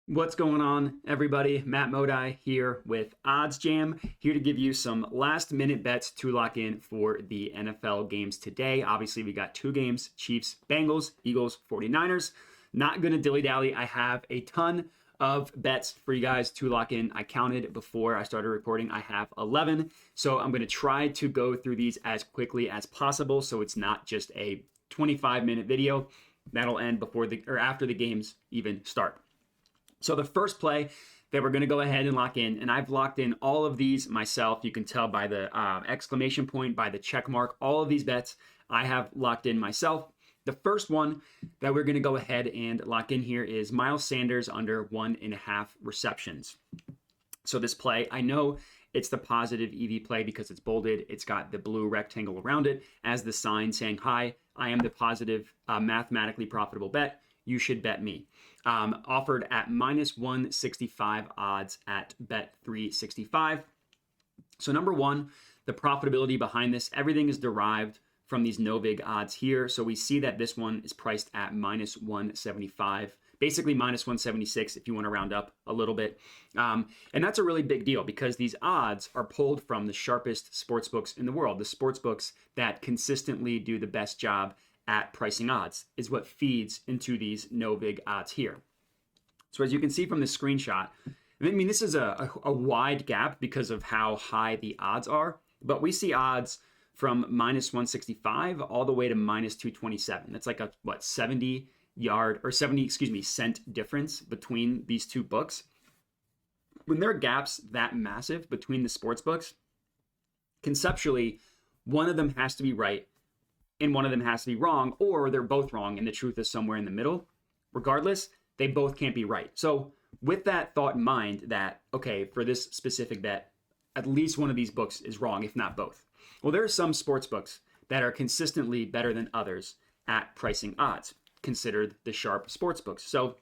What's going on, everybody? Matt Modi here with OddsJam, here to give you some last-minute bets to lock in for the NFL games today. Obviously, we got two games, Chiefs, Bengals, Eagles, 49ers. Not going to dilly-dally. I have a ton of bets for you guys to lock in. I counted before I started recording. I have 11, so I'm going to try to go through these as quickly as possible so it's not just a 25-minute video. That'll end before after the games even start. So the first play that we're going to go ahead and lock in, and I've locked in all of these myself. You can tell by the exclamation point, by the check mark, all of these bets I have locked in myself. The first one that we're going to go ahead and lock in here is Miles Sanders under 1.5 receptions. So this play, I know it's the positive EV play because it's bolded. It's got the blue rectangle around it as the sign saying, "Hi, I am the positive mathematically profitable bet. You should bet me." Offered at minus 165 odds at Bet365. So number one, the profitability behind this, everything is derived from these no vig odds here. So we see that this one is priced at minus 175, basically minus 176 if you want to round up a little bit. And that's a really big deal because these odds are pulled from the sharpest sportsbooks in the world. The sportsbooks that consistently do the best job at pricing odds is what feeds into these no vig odds here. So as you can see from the screenshot, I mean, this is a wide gap because of how high the odds are, but we see odds from minus 165 all the way to minus 227. That's like a, 70 cent difference between these two books. When there are gaps that massive between the sports books, conceptually, one of them has to be right and one of them has to be wrong, or they're both wrong and the truth is somewhere in the middle. Regardless, they both can't be right. So with that thought in mind that, okay, for this specific bet, at least one of these books is wrong, if not both. Well, there are some sports books that are consistently better than others at pricing odds, considered the sharp sports books. So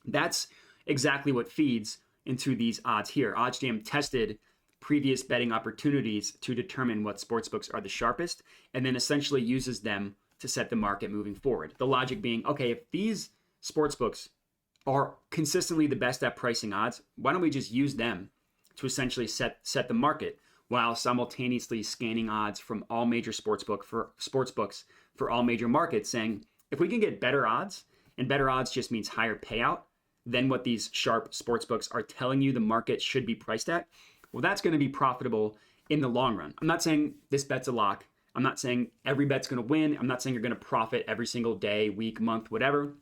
that's exactly what feeds into these odds here. OddsJam tested previous betting opportunities to determine what sportsbooks are the sharpest, and then essentially uses them to set the market moving forward. The logic being, okay, if these sportsbooks are consistently the best at pricing odds, why don't we just use them to essentially set the market while simultaneously scanning odds from all major sportsbooks for all major markets, saying, if we can get better odds, and better odds just means higher payout than what these sharp sportsbooks are telling you the market should be priced at, well, that's going to be profitable in the long run. I'm not saying this bet's a lock. I'm not saying every bet's going to win. I'm not saying you're going to profit every single day, week, month, whatever.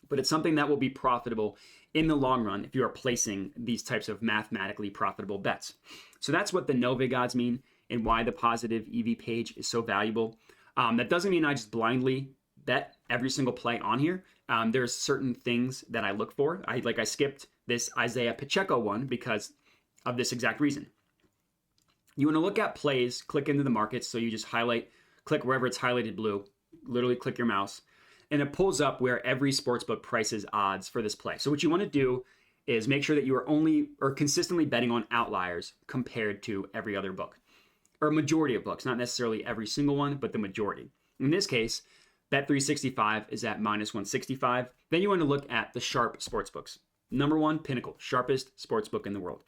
But it's something that will be profitable in the long run if you are placing these types of mathematically profitable bets. So that's what the no vig odds mean and why the positive EV page is so valuable. That doesn't mean I just blindly bet every single play on here. There's certain things that I look for. I skipped this Isaiah Pacheco one because of this exact reason. You want to look at plays, click into the markets. So you just click wherever it's highlighted blue, literally click your mouse, and it pulls up where every sportsbook prices odds for this play. So what you want to do is make sure that you are only or consistently betting on outliers compared to every other book, or a majority of books, not necessarily every single one, but the majority. In this case, Bet365 is at minus 165. Then you want to look at the sharp sportsbooks. Number one, Pinnacle, sharpest sportsbook in the world,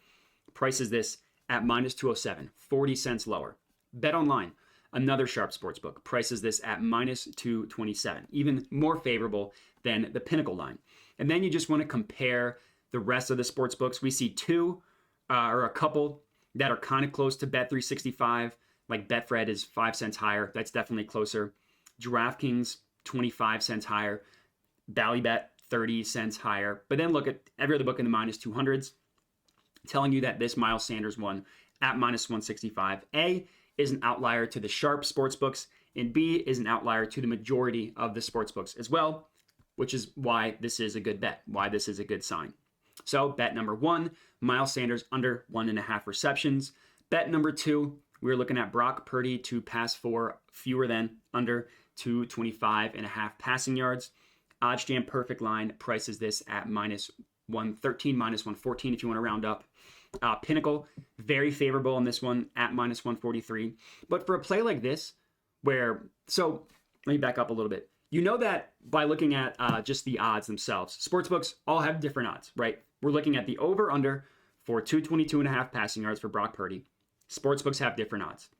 prices this at minus 207, 40 cents lower. Bet Online, another sharp sportsbook, prices this at minus 227, even more favorable than the Pinnacle line. And then you just want to compare the rest of the sportsbooks. We see two or a couple that are kind of close to Bet365, like Betfred is 5 cents higher. That's definitely closer. DraftKings, 25 cents higher. Ballybet, 30 cents higher. But then look at every other book in the minus 200s, telling you that this Miles Sanders one at minus 165, A, is an outlier to the sharp sportsbooks, and B, is an outlier to the majority of the sportsbooks as well, which is why this is a good bet, why this is a good sign. So bet number one, Miles Sanders under 1.5 receptions. Bet number two, we're looking at Brock Purdy to pass for fewer than under 225.5 passing yards. OddsJam perfect line prices this at minus 113, minus 114 if you want to round up. Pinnacle, very favorable on this one at minus 143. But for a play like this, so let me back up a little bit. You know that by looking at just the odds themselves. Sportsbooks all have different odds, right? We're looking at the over-under for 222.5 passing yards for Brock Purdy. Sportsbooks have different odds.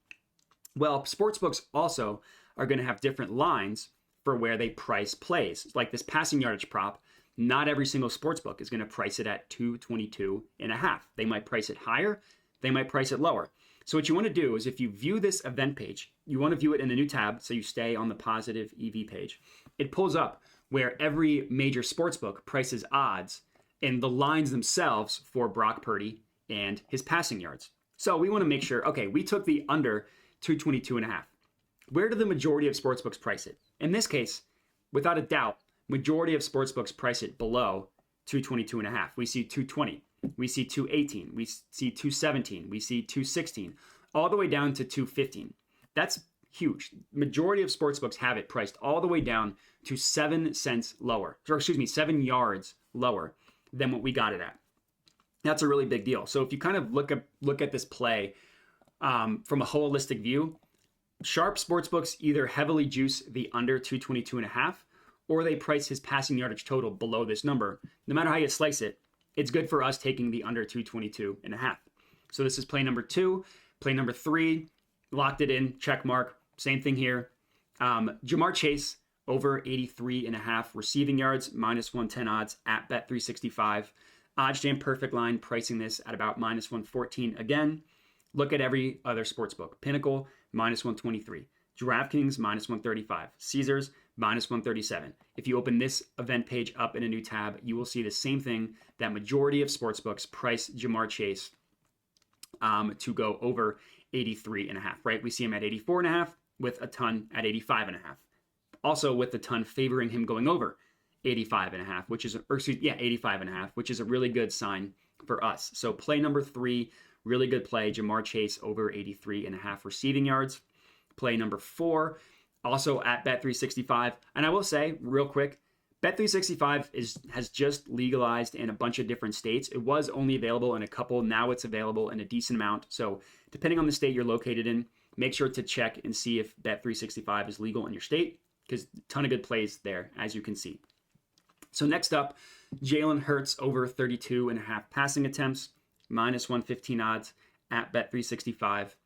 Well, sportsbooks also are going to have different lines for where they price plays. Like this passing yardage prop, not every single sportsbook is going to price it at 222.5. They might price it higher, they might price it lower. So what you want to do is if you view this event page, you want to view it in a new tab so you stay on the Positive EV page. It pulls up where every major sportsbook prices odds and the lines themselves for Brock Purdy and his passing yards. So we want to make sure, okay, we took the under 222.5. Where do the majority of sportsbooks price it? In this case, without a doubt, majority of sportsbooks price it below 222.5. We see 220. We see 218, we see 217, we see 216, all the way down to 215. That's huge. Majority of sportsbooks have it priced all the way down to 7 cents lower, or 7 yards lower than what we got it at. That's a really big deal. So if you kind of look at this play from a holistic view, sharp sportsbooks either heavily juice the under 222.5 or they price his passing yardage total below this number. No matter how you slice it, it's good for us taking the under 222.5. So this is play number 2. Play number 3, locked it in, check mark. Same thing here. Jamar Chase over 83.5 receiving yards, minus 110 odds at Bet365. OddsJam perfect line, pricing this at about minus 114 again. Look at every other sportsbook. Pinnacle, minus 123. DraftKings, minus 135. Caesars, minus 137. If you open this event page up in a new tab, you will see the same thing, that majority of sportsbooks price Jamar Chase to go over 83.5, right? We see him at 84.5 with a ton at 85.5. Also with a ton favoring him going over 85.5, which is, 85.5, which is a really good sign for us. So play number 3, really good play, Jamar Chase over 83.5 receiving yards. Play number 4, also at Bet365. And I will say real quick, Bet365 has just legalized in a bunch of different states. It was only available in a couple. Now it's available in a decent amount. So depending on the state you're located in, make sure to check and see if Bet365 is legal in your state, because a ton of good plays there, as you can see. So next up, Jalen Hurts over 32.5 passing attempts, minus 115 odds at Bet365.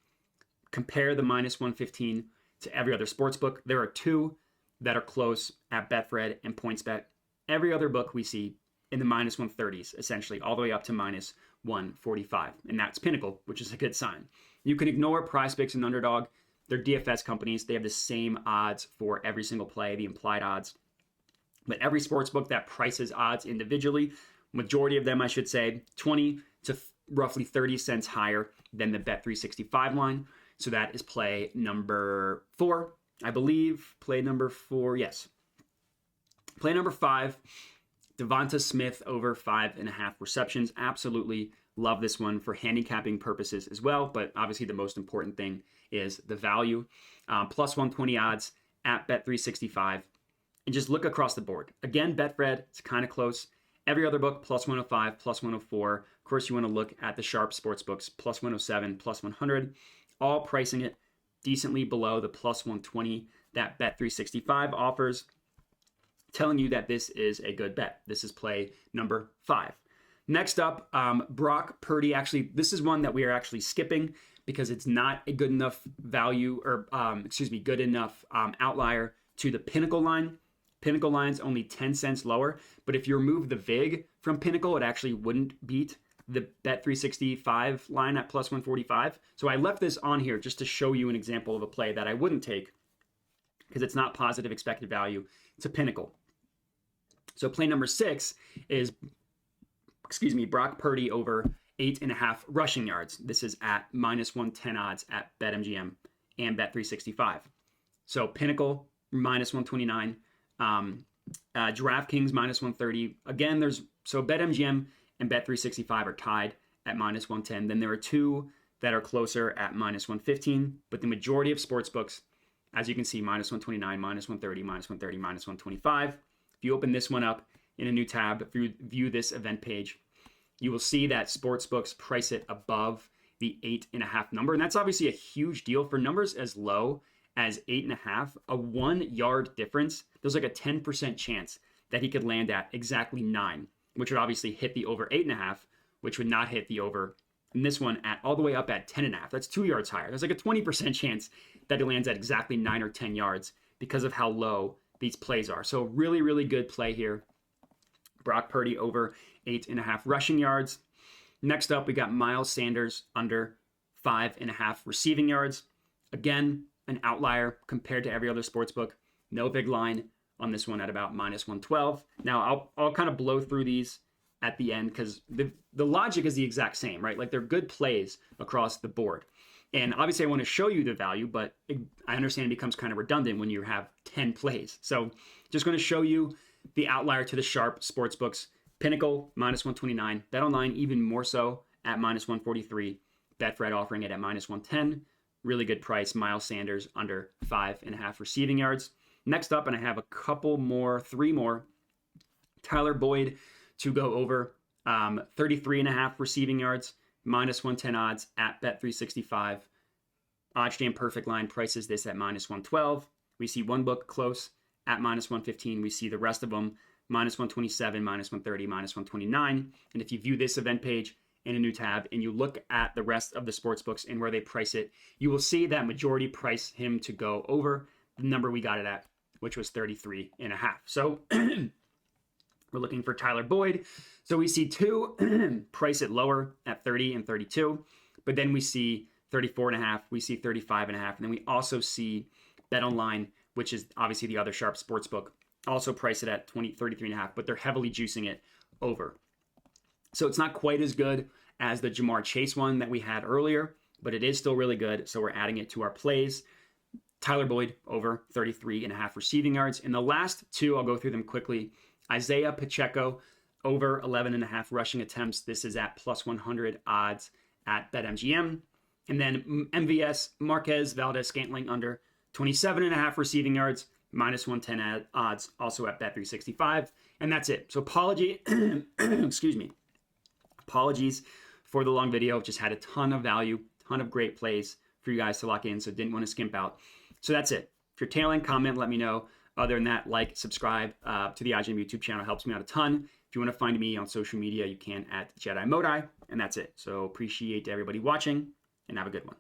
Compare the minus 115 to every other sportsbook. There are 2 that are close at Betfred and PointsBet. Every other book we see in the minus 130s, essentially, all the way up to minus 145. And that's Pinnacle, which is a good sign. You can ignore PrizePicks and Underdog. They're DFS companies. They have the same odds for every single play, the implied odds. But every sportsbook that prices odds individually, majority of them, I should say, 20 to roughly 30 cents higher than the Bet365 line. So that is play number 4. I believe play number 4, yes. Play number 5, Devonta Smith over 5.5 receptions. Absolutely love this one for handicapping purposes as well. But obviously the most important thing is the value. Plus 120 odds at Bet365. And just look across the board. Again, Betfred, it's kind of close. Every other book, plus 105, plus 104. Of course, you want to look at the sharp sports books, plus 107, plus 100. All pricing it decently below the plus 120 that Bet365 offers, telling you that this is a good bet. This is play number 5. Next up, Brock Purdy. Actually, this is one that we are actually skipping because it's not a good enough value, or good enough outlier to the Pinnacle line. Pinnacle line's only 10 cents lower, but if you remove the VIG from Pinnacle, it actually wouldn't beat the Bet365 line at plus 145. So I left this on here just to show you an example of a play that I wouldn't take because it's not positive expected value to Pinnacle. So play number 6 is, Brock Purdy over 8.5 rushing yards. This is at minus 110 odds at BetMGM and Bet365. So Pinnacle, minus 129. DraftKings, minus 130. Again, BetMGM and Bet365 are tied at minus 110. Then there are 2 that are closer at minus 115. But the majority of sportsbooks, as you can see, minus 129, minus 130, minus 130, minus 125. If you open this one up in a new tab, if you view this event page, you will see that sportsbooks price it above the 8.5 number. And that's obviously a huge deal for numbers as low as 8.5, a 1 yard difference. There's like a 10% chance that he could land at exactly 9, which would obviously hit the over 8.5, which would not hit the over in this one at all the way up at 10.5. That's 2 yards higher. There's like a 20% chance that he lands at exactly 9 or 10 yards because of how low these plays are. So really, really good play here. Brock Purdy over 8.5 rushing yards. Next up, we got Miles Sanders under 5.5 receiving yards. Again, an outlier compared to every other sportsbook. No big line on this one at about -112. Now, I'll kind of blow through these at the end because the logic is the exact same, right? Like they're good plays across the board. And obviously I want to show you the value, but I understand it becomes kind of redundant when you have 10 plays. So just going to show you the outlier to the sharp sportsbooks. Pinnacle, -129. BetOnline, even more so at -143. Betfred offering it at -110. Really good price. Miles Sanders under 5.5 receiving yards. Next up, and I have a couple more, 3 more. Tyler Boyd to go over 33.5 receiving yards, -110 odds at Bet365. OddsJam Perfect Line prices this at -112. We see one book close at -115. We see the rest of them -127, -130, -129. And if you view this event page in a new tab and you look at the rest of the sports books and where they price it, you will see that majority price him to go over the number we got it at, which was 33.5. So we're looking for Tyler Boyd. So we see 2 price it lower at 30 and 32, but then we see 34.5, we see 35.5, and then we also see BetOnline, which is obviously the other sharp sports book, also price it at 33.5, but they're heavily juicing it over. So it's not quite as good as the Jamar Chase one that we had earlier, but it is still really good. So we're adding it to our plays. Tyler Boyd over 33.5 receiving yards. And the last 2, I'll go through them quickly. Isaiah Pacheco over 11.5 rushing attempts. This is at +100 odds at BetMGM. And then MVS Marquez Valdez-Scantling under 27.5 receiving yards, -110 odds, also at Bet365. And that's it. So excuse me. Apologies for the long video. Just had a ton of value, ton of great plays for you guys to lock in, so didn't want to skimp out. So that's it. If you're tailing, comment, let me know. Other than that, like, subscribe to the OddsJam YouTube channel. Helps me out a ton. If you want to find me on social media, you can at Jedi Modi, and that's it. So appreciate everybody watching, and have a good one.